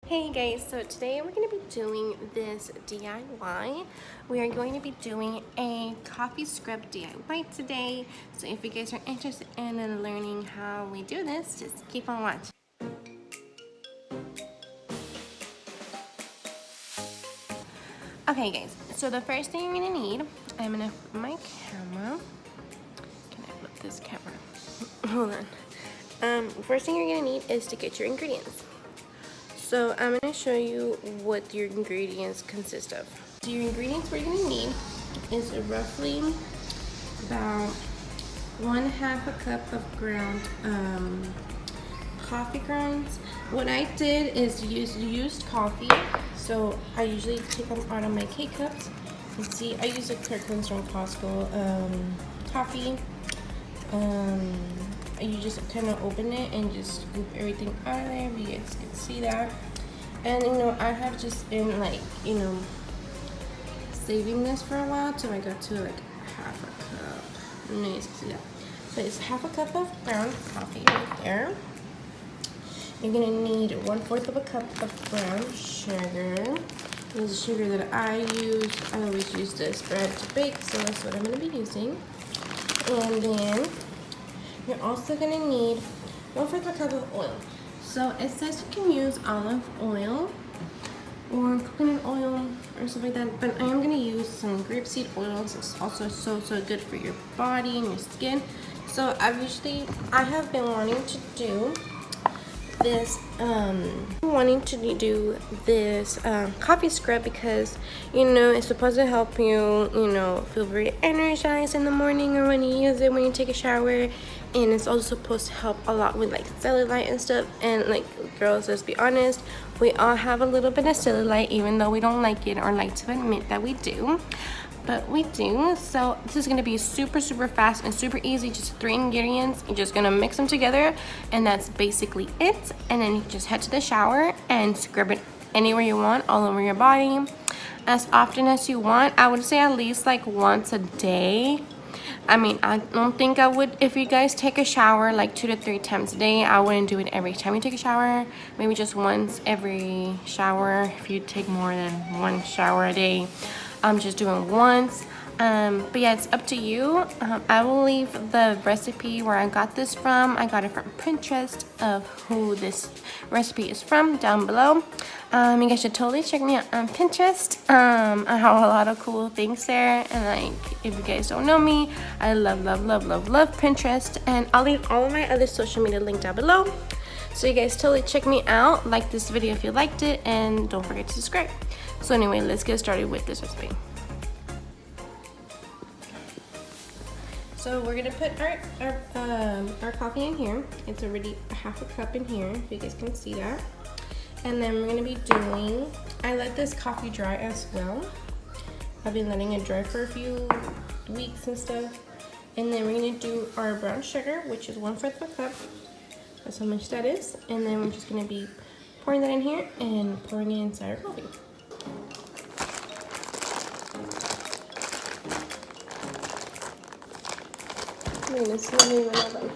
Hey guys, so today we're going to be doing this DIY. We are going to be doing a coffee scrub DIY today. So if you guys are interested in learning how we do this, just keep on watching. Okay guys, so the first thing you're going to need, I'm going to flip my camera. Can I flip this camera? Hold on. First thing you're going to need is to get your ingredients. So I'm going to show you what your ingredients consist of. So your ingredients we're going to need is roughly about 1/2 a cup of ground coffee grounds. What I did is use used coffee. So I usually take them out of my K-cups. You see, I use a Kirkland's from Costco coffee. You just kind of open it and just scoop everything out of there. You guys can see that. And I have just been saving this for a while till I got to like 1/2 a cup. You guys can see that. So it's 1/2 a cup of ground coffee right there. You're gonna need 1/4 of a cup of brown sugar. This is sugar that I use. I always use this bread to bake, so that's what I'm gonna be using. And then you're also gonna need 1/4 a cup of oil. So it says you can use olive oil or coconut oil or something like that, but I am gonna use some grapeseed oils. It's also so good for your body and your skin. So I have been wanting to do this coffee scrub because it's supposed to help you feel very energized in the morning or when you use it when you take a shower, and it's also supposed to help a lot with like cellulite and stuff. And like, girls, let's be honest, we all have a little bit of cellulite, even though we don't like it or like to admit that we do, but we do. So this is going to be super fast and super easy. Just 3 ingredients. You're just going to mix them together, and that's basically it. And then you just head to the shower and scrub it anywhere you want, all over your body, as often as you want. I would say at least like once a day. I mean, I don't think I would, if you guys take a shower like 2 to 3 times a day, I wouldn't do it every time you take a shower. Maybe just once every shower. If you take more than 1 shower a day, I'm just doing once. But yeah, it's up to you. I will leave the recipe where I got this from. I got it from Pinterest, of who this recipe is from, down below. You guys should totally check me out on Pinterest. I have a lot of cool things there, and like, if you guys don't know me, I love Pinterest. And I'll leave all of my other social media linked down below, so you guys totally check me out. Like this video if you liked it, and don't forget to subscribe. So anyway, let's get started with this recipe. So we're gonna put our coffee in here. It's already 1/2 a cup in here, if you guys can see that. And then we're gonna be doing, I let this coffee dry as well. I've been letting it dry for a few weeks and stuff. And then we're gonna do our brown sugar, which is 1/4 of a cup. That's how much that is. And then we're just gonna be pouring that in here and pouring it inside our coffee. Oh my goodness, let me run out of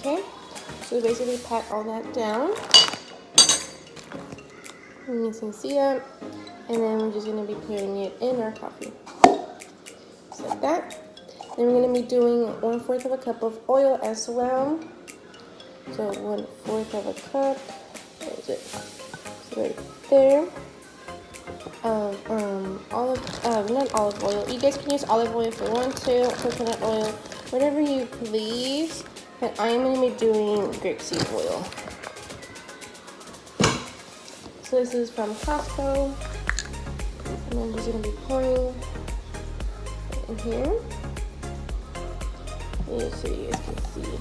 Okay, so we basically pat all that down. And you can see that. And then we're just going to be putting it in our coffee. Just like that. Then we're going to be doing 1/4 of a cup of oil as well. So 1/4 of a cup. Where is it? So right there. Not olive oil. You guys can use olive oil if you want to. Coconut oil. whatever you please. But I'm going to be doing grapeseed oil. So this is from Costco. And I'm just going to be pouring in here. So you guys can see.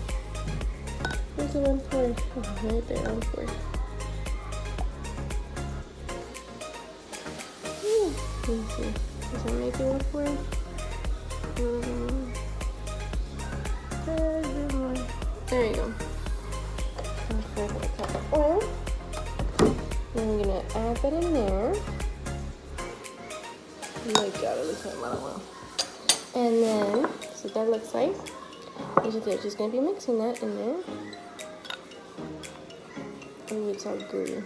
Where's the one pour? Oh, right there, one pour. Let me see. Does that make it one pour? There you go. A cup of oil. Then we're gonna add that in there. Oh my god, it looks like a lot of oil. And then, so that looks like. They're just gonna be mixing that in there. Oh, it's all gooey.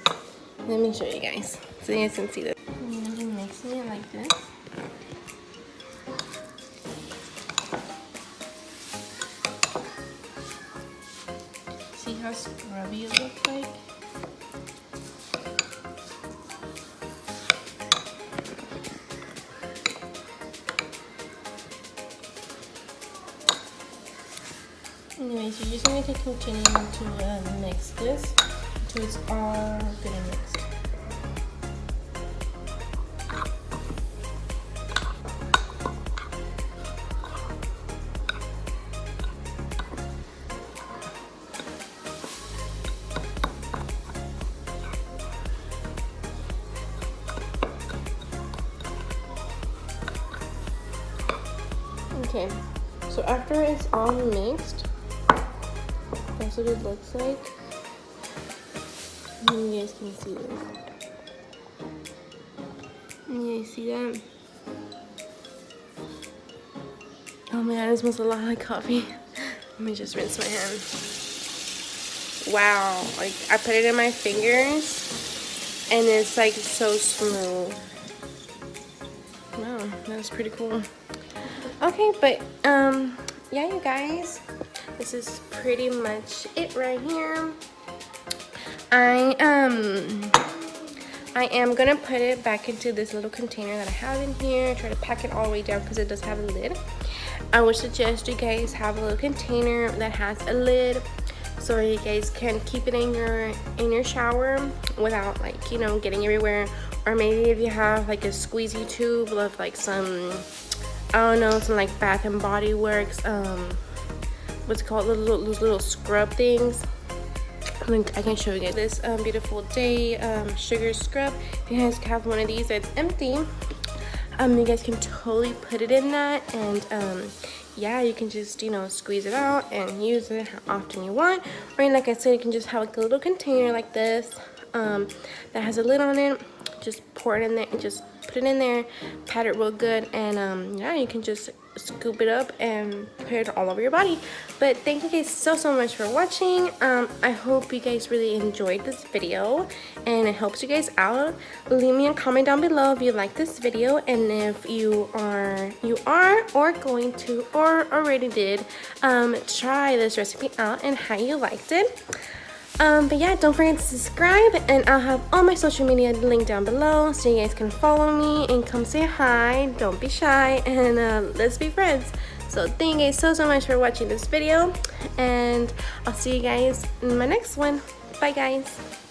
Let me show you guys so you guys can see this. I'm gonna be mixing it like this. See how scrubby it looks like? Anyways, you're just going to continue to mix this until it's all good and mixed. Okay, so after it's all mixed, that's what it looks like. And you guys can see this. You guys see that? Oh my god, it smells a lot like coffee. Let me just rinse my hand. Wow, like I put it in my fingers and it's like so smooth. Wow, that's pretty cool. Okay, but yeah, you guys, this is pretty much it right here. I am gonna put it back into this little container that I have in here. Try to pack it all the way down because it does have a lid. I would suggest you guys have a little container that has a lid so you guys can keep it in your shower without, like, you know, getting everywhere. Or maybe if you have like a squeezy tube of like some, I don't know, some like Bath and Body Works, what's it called, those little scrub things. I can show you guys this Beautiful Day sugar scrub. If you guys have one of these that's empty, you guys can totally put it in that, and yeah, you can just, you know, squeeze it out and use it how often you want. Or like I said, you can just have like a little container like this that has a lid on it. Just pour it in there and just put it in there, pat it real good, and yeah, you can just scoop it up and put it all over your body. But thank you guys so much for watching. I hope you guys really enjoyed this video and it helps you guys out. Leave me a comment down below if you like this video, and if you are or going to or already did try this recipe out and how you liked it. But yeah, don't forget to subscribe, and I'll have all my social media linked down below so you guys can follow me and come say hi. Don't be shy, and let's be friends. So thank you guys so much for watching this video, and I'll see you guys in my next one. Bye guys.